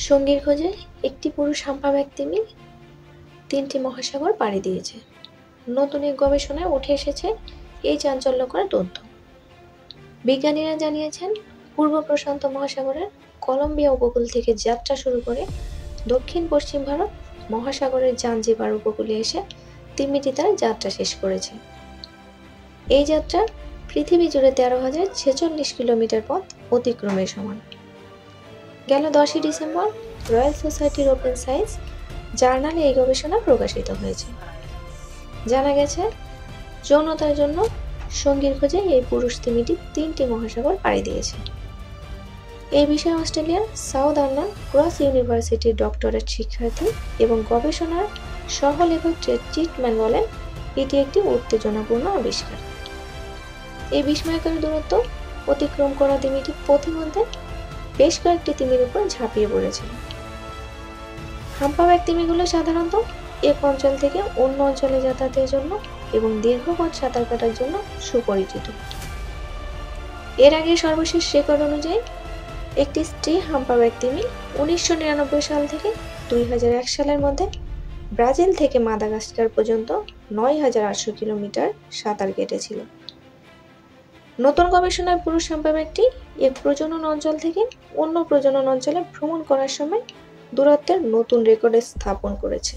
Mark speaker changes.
Speaker 1: সঙ্গীর খোঁজে একটি পুরুষ হাম্পাব্যাক তিমি 3টি মহাসাগর পাড়ি দিয়েছে। নতুন এক গবেষণায় উঠে এসেছে এই চাঞ্চল্যকর তথ্য। বিজ্ঞানীরা জানিয়েছেন, পূর্ব প্রশান্ত মহাসাগরের কলম্বিয়া উপকূল থেকে যাত্রা শুরু করে দক্ষিণ পশ্চিম ভারত মহাসাগরের জাঞ্জিবার উপকূলে এসে তিমিটি তার যাত্রা শেষ করেছে। এই যাত্রা পৃথিবী জুড়ে 13,046 কিলোমিটার পথ অতিক্রমের সমান। গেল 10ই ডিসেম্বর রয়্যাল সোসাইটির ওপেন সায়েন্স জার্নালে এই গবেষণা প্রকাশিত হয়েছে। জানা গেছে, যৌনতার জন্য সঙ্গীর খোঁজে এই পুরুষ তিমিটি 3টি মহাসাগর পাড়ি দিয়েছে। এই বিষয়ে অস্ট্রেলিয়ার সাউদার্নার্ন ক্রস ইউনিভার্সিটির ডক্টরেট শিক্ষার্থী এবং গবেষণার সহ-লেখক চিটম্যান বলেন, এটি একটি উত্তেজনাপূর্ণ আবিষ্কার। এই বিস্ময়কর দূরত্ব অতিক্রম করা তিমিটি পথিমধ্যে বেশ কয়েকটি তিমির উপর ঝাঁপিয়ে পড়েছিল। হাম্পাব্যাক তিমিগুলো সাধারণত এক অঞ্চল থেকে অন্য অঞ্চলে যাতায়াতের জন্য এবং দীর্ঘ পথ সাঁতার কাটার জন্য সুপরিচিত। এর আগে সর্বশেষ রেকর্ড অনুযায়ী একটি স্ত্রী হাম্পাব্যাক তিমি 1999 সাল থেকে 2001 সালের মধ্যে ব্রাজিল থেকে মাদাগাস্কার পর্যন্ত 9,800 কিলোমিটার সাঁতার কেটেছিল। নতুন গবেষণায় পুরুষ হাম্পাব্যাকটি এক প্রজনন অঞ্চল থেকে অন্য প্রজনন অঞ্চলে ভ্রমণ করার সময় দূরত্বের নতুন রেকর্ড স্থাপন করেছে।